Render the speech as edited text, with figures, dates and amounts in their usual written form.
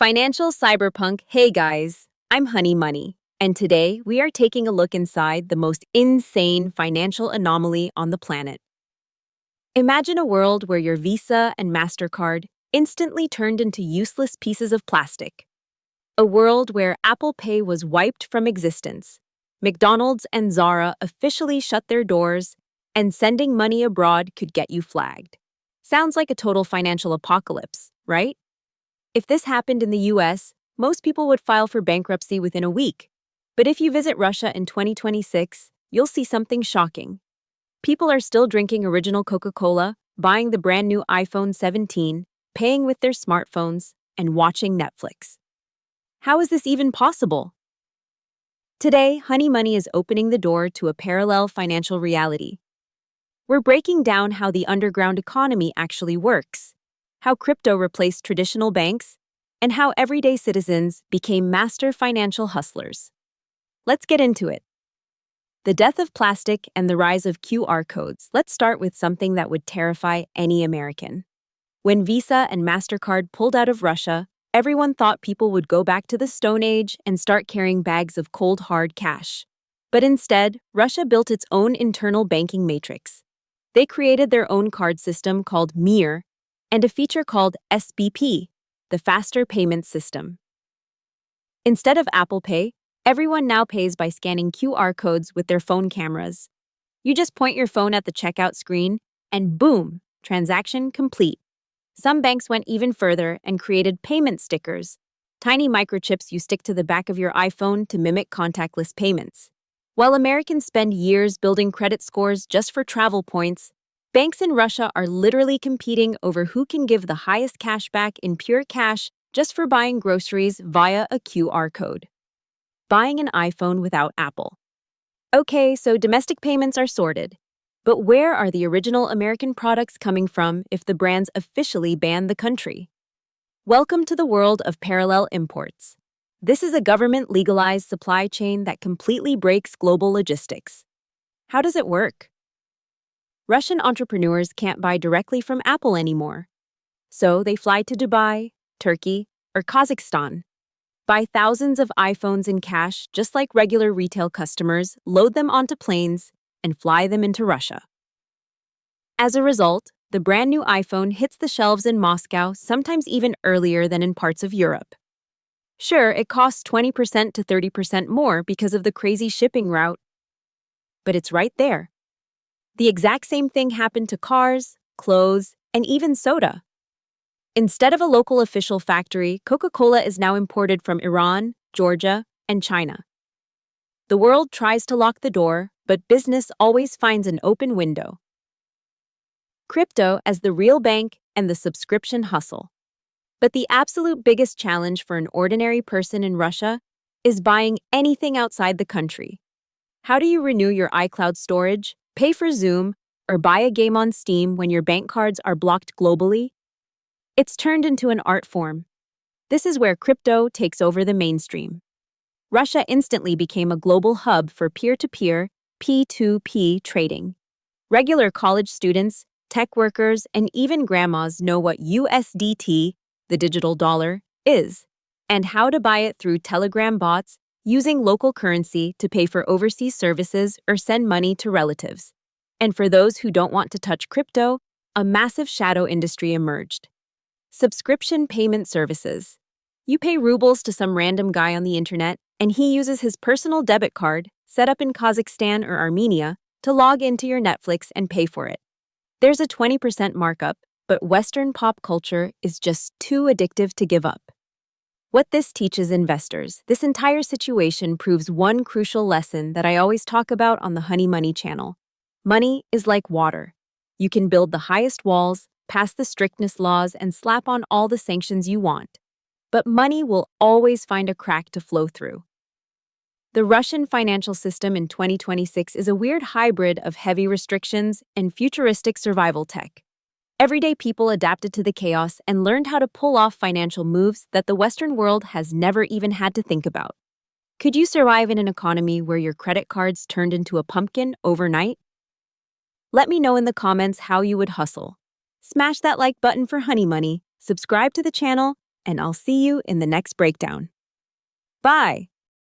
Financial cyberpunk. Hey guys, I'm Honey Money, and today we are taking a look inside the most insane financial anomaly on the planet. Imagine a world where your Visa and Mastercard instantly turned into useless pieces of plastic. A world where Apple Pay was wiped from existence, McDonald's and Zara officially shut their doors, and sending money abroad could get you flagged. Sounds like a total financial apocalypse, right? If this happened in the US, most people would file for bankruptcy within a week. But if you visit Russia in 2026, you'll see something shocking. People are still drinking original Coca-Cola, buying the brand new iPhone 17, paying with their smartphones, and watching Netflix. How is this even possible? Today, Honey Money is opening the door to a parallel financial reality. We're breaking down how the underground economy actually works, how crypto replaced traditional banks, and how everyday citizens became master financial hustlers. Let's get into it. The death of plastic and the rise of QR codes. Let's start with something that would terrify any American. When Visa and Mastercard pulled out of Russia, everyone thought people would go back to the Stone Age and start carrying bags of cold, hard cash. But instead, Russia built its own internal banking matrix. They created their own card system called Mir, and a feature called SBP, the Faster Payment System. Instead of Apple Pay, everyone now pays by scanning QR codes with their phone cameras. You just point your phone at the checkout screen, and boom, transaction complete. Some banks went even further and created payment stickers, tiny microchips you stick to the back of your iPhone to mimic contactless payments. While Americans spend years building credit scores just for travel points, banks in Russia are literally competing over who can give the highest cashback in pure cash just for buying groceries via a QR code. Buying an iPhone without Apple. Okay, so domestic payments are sorted. But where are the original American products coming from if the brands officially ban the country? Welcome to the world of parallel imports. This is a government-legalized supply chain that completely breaks global logistics. How does it work? Russian entrepreneurs can't buy directly from Apple anymore. So they fly to Dubai, Turkey, or Kazakhstan, buy thousands of iPhones in cash just like regular retail customers, load them onto planes, and fly them into Russia. As a result, the brand new iPhone hits the shelves in Moscow sometimes even earlier than in parts of Europe. Sure, it costs 20% to 30% more because of the crazy shipping route, but it's right there. The exact same thing happened to cars, clothes, and even soda. Instead of a local official factory, Coca-Cola is now imported from Iran, Georgia, and China. The world tries to lock the door, but business always finds an open window. Crypto as the real bank and the subscription hustle. But the absolute biggest challenge for an ordinary person in Russia is buying anything outside the country. How do you renew your iCloud storage, pay for Zoom, or buy a game on Steam when your bank cards are blocked globally? It's turned into an art form. This is where crypto takes over the mainstream. Russia instantly became a global hub for peer-to-peer, P2P trading. Regular college students, tech workers, and even grandmas know what USDT, the digital dollar, is, and how to buy it through Telegram bots using local currency to pay for overseas services or send money to relatives. And for those who don't want to touch crypto, a massive shadow industry emerged. Subscription payment services. You pay rubles to some random guy on the internet, and he uses his personal debit card, set up in Kazakhstan or Armenia, to log into your Netflix and pay for it. There's a 20% markup, but Western pop culture is just too addictive to give up. What this teaches investors, this entire situation proves one crucial lesson that I always talk about on the Honey Money channel. Money is like water. You can build the highest walls, pass the strictest laws, and slap on all the sanctions you want. But money will always find a crack to flow through. The Russian financial system in 2026 is a weird hybrid of heavy restrictions and futuristic survival tech. Everyday people adapted to the chaos and learned how to pull off financial moves that the Western world has never even had to think about. Could you survive in an economy where your credit cards turned into a pumpkin overnight? Let me know in the comments how you would hustle. Smash that like button for Honey Money, subscribe to the channel, and I'll see you in the next breakdown. Bye!